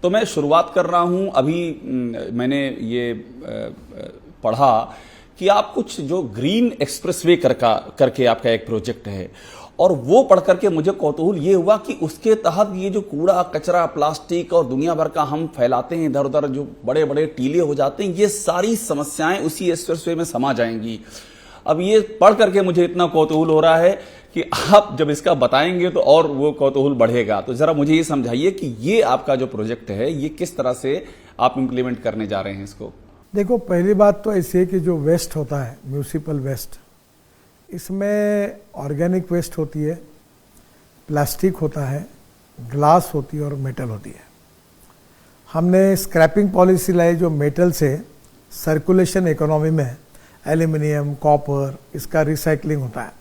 तो मैं शुरुआत कर रहा हूं। अभी मैंने ये पढ़ा कि आप कुछ जो ग्रीन एक्सप्रेसवे करके आपका एक प्रोजेक्ट है, और वो पढ़ करके मुझे कौतूहल ये हुआ कि उसके तहत ये जो कूड़ा कचरा प्लास्टिक और दुनिया भर का हम फैलाते हैं इधर उधर, जो बड़े बड़े टीले हो जाते हैं, ये सारी समस्याएं उसी एक्सप्रेसवे में समा जाएंगी। अब ये पढ़ करके मुझे इतना कौतूहल हो रहा है कि आप जब इसका बताएंगे तो और वो कौतूहल बढ़ेगा। तो जरा मुझे ये समझाइए कि ये आपका जो प्रोजेक्ट है ये किस तरह से आप इंप्लीमेंट करने जा रहे हैं इसको। देखो, पहली बात तो ऐसी है कि जो वेस्ट होता है, म्यूनिसिपल वेस्ट, इसमें ऑर्गेनिक वेस्ट होती है, प्लास्टिक होता है, ग्लास होती है और मेटल होती है। हमने स्क्रैपिंग पॉलिसी लाई जो मेटल से सर्कुलेशन इकोनॉमी में एल्यूमिनियम, कॉपर, इसका रिसाइकलिंग होता है,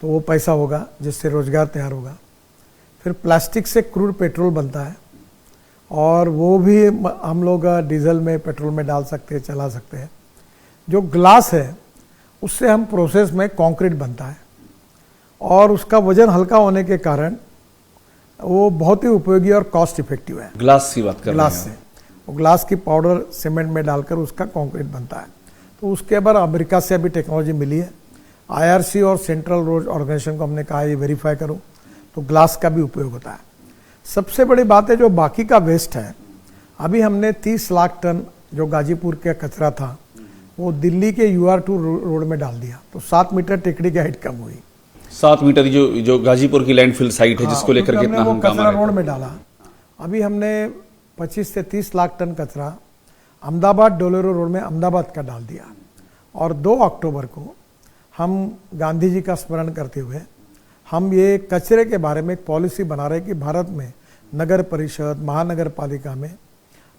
तो वो पैसा होगा जिससे रोजगार तैयार होगा। फिर प्लास्टिक से क्रूड पेट्रोल बनता है और वो भी हम लोग डीजल में, पेट्रोल में डाल सकते हैं, चला सकते हैं। जो ग्लास है उससे हम प्रोसेस में कंक्रीट बनता है और उसका वजन हल्का होने के कारण वो बहुत ही उपयोगी और कॉस्ट इफेक्टिव है। ग्लास की बात कर रहे हैं? ग्लास से, वो ग्लास की पाउडर सीमेंट में डालकर उसका कंक्रीट बनता है। तो उसके बाद अमेरिका से अभी टेक्नोलॉजी मिली है। IRC और सेंट्रल रोड ऑर्गेनाइजेशन को हमने कहा ये वेरीफाई करो, तो ग्लास का भी उपयोग होता है। सबसे बड़ी बात है जो बाकी का वेस्ट है, अभी हमने 30 लाख टन जो गाजीपुर का कचरा था वो दिल्ली के UR2 रोड में डाल दिया, तो 7 मीटर टेकड़ी की हाइट कम हुई। 7 मीटर जो गाजीपुर की लैंडफिल साइट है, जिसको लेकर के इतना हम काम कचरा रोड में डाला। अभी हमने 25 से 30 लाख टन कचरा अहमदाबाद डोलेरो रोड में अहमदाबाद का डाल दिया। और 2 अक्टूबर को हम गांधी जी का स्मरण करते हुए हम ये कचरे के बारे में एक पॉलिसी बना रहे हैं कि भारत में नगर परिषद, महानगर पालिका में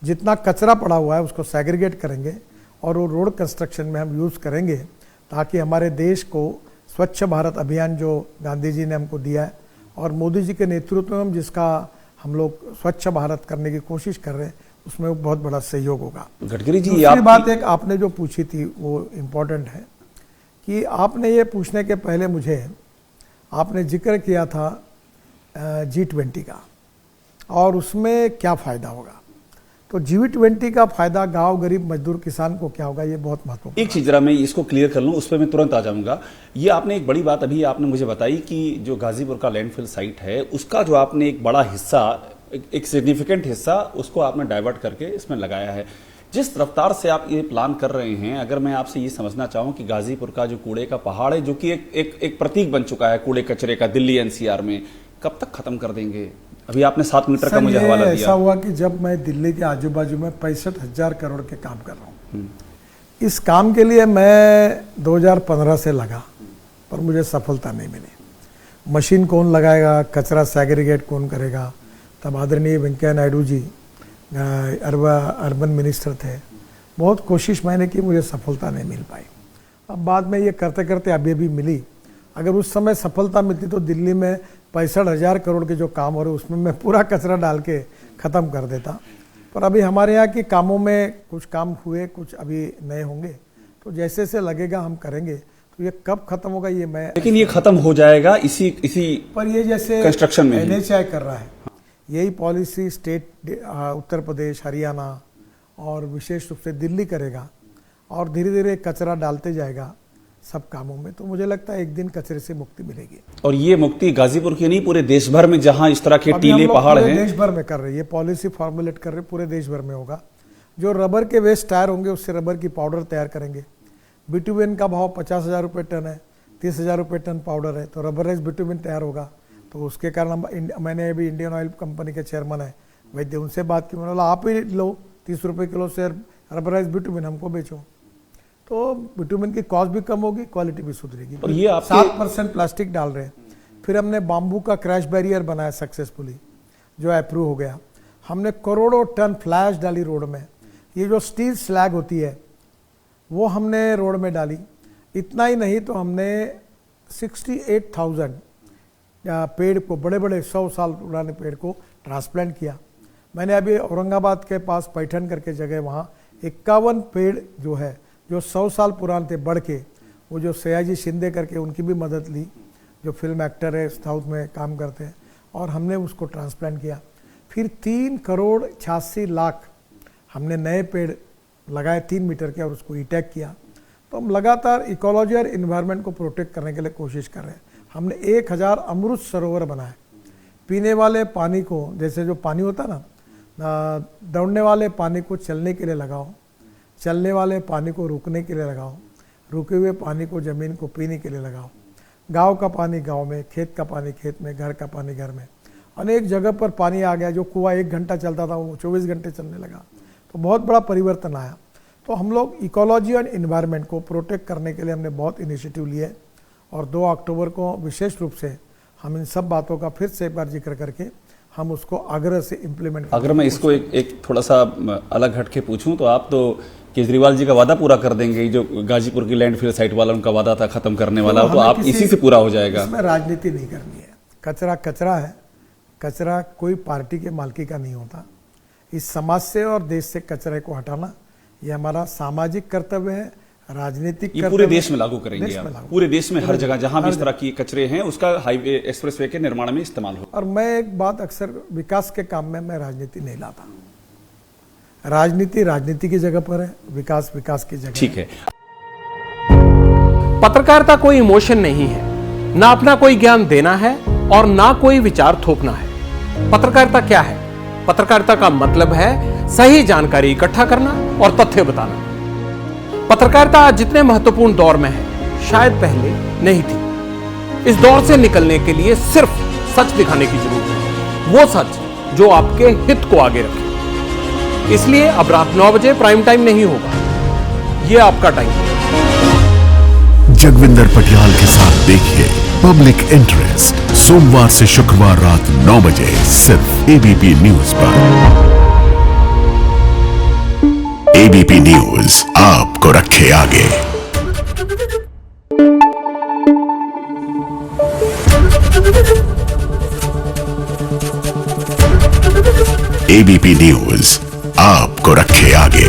जितना कचरा पड़ा हुआ है उसको सेग्रीगेट करेंगे और वो रोड कंस्ट्रक्शन में हम यूज़ करेंगे, ताकि हमारे देश को स्वच्छ भारत अभियान जो गांधी जी ने हमको दिया है और मोदी जी के नेतृत्व में हम जिसका हम लोग स्वच्छ भारत करने की कोशिश कर रहे हैं, उसमें बहुत बड़ा सहयोग होगा। गडकरी जी, दूसरी बात एक आपने जो पूछी थी वो इम्पोर्टेंट है कि आपने ये पूछने के पहले मुझे आपने जिक्र किया था G20 का और उसमें क्या फ़ायदा होगा। तो G20 का फायदा गांव, गरीब, मजदूर, किसान को क्या होगा, ये बहुत महत्वपूर्ण। एक चीज जरा मैं इसको क्लियर कर लूं, उस पर मैं तुरंत आ जाऊंगा। ये आपने एक बड़ी बात अभी आपने मुझे बताई कि जो गाजीपुर का लैंडफिल साइट है उसका जो आपने एक बड़ा हिस्सा, एक सिग्निफिकेंट हिस्सा उसको आपने डाइवर्ट करके इसमें लगाया है। जिस रफ्तार से आप ये प्लान कर रहे हैं, अगर मैं आपसे ये समझना चाहूँ कि गाजीपुर का जो कूड़े का पहाड़ है, जो कि एक प्रतीक बन चुका है कूड़े कचरे का दिल्ली NCR में, कब तक खत्म कर देंगे? अभी आपने 7 मीटर का मुझे हवाला दिया। ऐसा हुआ कि जब मैं दिल्ली के आजू बाजू में 65,000 करोड़ के काम कर रहा हूँ, इस काम के लिए मैं 2015 से लगा, पर मुझे सफलता नहीं मिली। मशीन कौन लगाएगा, कचरा सेग्रीगेट कौन करेगा, तब आदरणीय वेंकैया नायडू जी अर्बन मिनिस्टर थे, बहुत कोशिश मैंने की, मुझे सफलता नहीं मिल पाई। अब बाद में ये करते करते अभी भी मिली। अगर उस समय सफलता मिलती तो दिल्ली में 65,000 करोड़ के जो काम हो रहे उसमें मैं पूरा कचरा डाल के ख़त्म कर देता। पर अभी हमारे यहाँ के कामों में कुछ काम हुए, कुछ अभी नए होंगे, तो जैसे से लगेगा हम करेंगे। तो ये कब खत्म होगा ये मैं, लेकिन ये खत्म हो जाएगा इसी पर ये जैसे कंस्ट्रक्शन में NHAI कर रहा है, यही पॉलिसी स्टेट उत्तर प्रदेश, हरियाणा और विशेष रूप से दिल्ली करेगा और धीरे धीरे कचरा डालते जाएगा सब कामों में। तो मुझे लगता है एक दिन कचरे से मुक्ति मिलेगी। और ये मुक्ति गाजीपुर की नहीं, पूरे देश भर में जहां इस तरह के टीले पहाड़ हैं, देश भर में कर रहे हैं। ये पॉलिसी फॉर्मुलेट कर रहे हैं, पूरे देश भर में होगा। जो रबर के वेस्ट टायर होंगे उससे रबर की पाउडर तैयार करेंगे। बिटुमेन का भाव 50,000 रुपये टन है, 30,000 रुपये टन पाउडर है, तो रबराइज बिटुमेन तैयार होगा। तो उसके कारण मैंने अभी इंडियन ऑयल कंपनी के चेयरमैन है वैद्य, उनसे बात की, मैंने बोला आप ही लो 30 रुपये किलो से रबराइज बिटुमेन हमको बेचो, तो बिटुमेन की कॉस्ट भी कम होगी, क्वालिटी भी सुधरेगी। और ये 7% प्लास्टिक डाल रहे हैं। फिर हमने बाम्बू का क्रैश बैरियर बनाया सक्सेसफुली, जो अप्रूव हो गया। हमने करोड़ों टन फ्लैश डाली रोड में। ये जो स्टील स्लैग होती है वो हमने रोड में डाली। इतना ही नहीं तो हमने 68,000 पेड़ को, बड़े बड़े 100 साल पुराने पेड़ को ट्रांसप्लांट किया। मैंने अभी औरंगाबाद के पास पैठन करके जगह, वहाँ 51 पेड़ जो है जो 100 साल पुराने थे बढ़ के, वो जो सयाजी शिंदे करके उनकी भी मदद ली, जो फिल्म एक्टर है, साउथ में काम करते हैं, और हमने उसको ट्रांसप्लांट किया। फिर 3,86,00,000 हमने नए पेड़ लगाए 3 मीटर के और उसको ई-टैग किया। तो हम लगातार इकोलॉजी और इन्वायरमेंट को प्रोटेक्ट करने के लिए कोशिश कर रहे हैं। हमने 1000 अमृत सरोवर बनाए। पीने वाले पानी को, जैसे जो पानी होता ना, दौड़ने वाले पानी को चलने के लिए लगाओ, चलने वाले पानी को रुकने के लिए लगाओ, रुके हुए पानी को ज़मीन को पीने के लिए लगाओ। गांव का पानी गांव में, खेत का पानी खेत में, घर का पानी घर में। अनेक जगह पर पानी आ गया, जो कुआं 1 घंटा चलता था वो 24 घंटे चलने लगा। तो बहुत बड़ा परिवर्तन आया। तो हम लोग इकोलॉजी और इन्वायरमेंट को प्रोटेक्ट करने के लिए हमने बहुत इनिशिएटिव लिए और 2 अक्टूबर को विशेष रूप से हम इन सब बातों का फिर से एक बार जिक्र करके हम उसको आग्रह से इम्प्लीमेंट। अगर मैं इसको एक थोड़ा सा अलग हटके पूछूं तो आप तो केजरीवाल जी का वादा पूरा कर देंगे, जो गाजीपुर की लैंडफिल साइट वाला उनका वादा था खत्म करने वाला, तो आप इसी से पूरा हो जाएगा। इसमें राजनीति नहीं करनी है। कचरा कचरा है, कचरा कोई पार्टी के मालिकी का नहीं होता। इस समाज से और देश से कचरे को हटाना ये हमारा सामाजिक कर्तव्य है, राजनीतिक ये पूरे देश में लागू करेंगे आप? पूरे देश में हर जगह जहां भी इस तरह की कचरे हैं उसका हाईवे एक्सप्रेसवे के निर्माण में इस्तेमाल हो। और मैं एक बात अक्सर विकास के काम में मैं राजनीति नहीं लाता। राजनीति राजनीति की जगह पर है, विकास विकास की जगह। ठीक है। पत्रकारिता कोई इमोशन नहीं है, ना अपना कोई ज्ञान देना है और ना कोई विचार थोपना है। पत्रकारिता क्या है? पत्रकारिता का मतलब है सही जानकारी इकट्ठा करना और तथ्य बताना। पत्रकारिता आज जितने महत्वपूर्ण दौर में है, शायद पहले नहीं थी। इस दौर से निकलने के लिए सिर्फ सच दिखाने की जरूरत है, वो सच जो आपके हित को आगे रखे। इसलिए अब रात 9 बजे प्राइम टाइम नहीं होगा, ये आपका टाइम है। जगविंदर पटियाल के साथ देखिए पब्लिक इंटरेस्ट, सोमवार से शुक्रवार रात 9 बजे सिर्फ एबीपी न्यूज पर। एबीपी न्यूज आपको रखे आगे। एबीपी न्यूज आपको रखे आगे।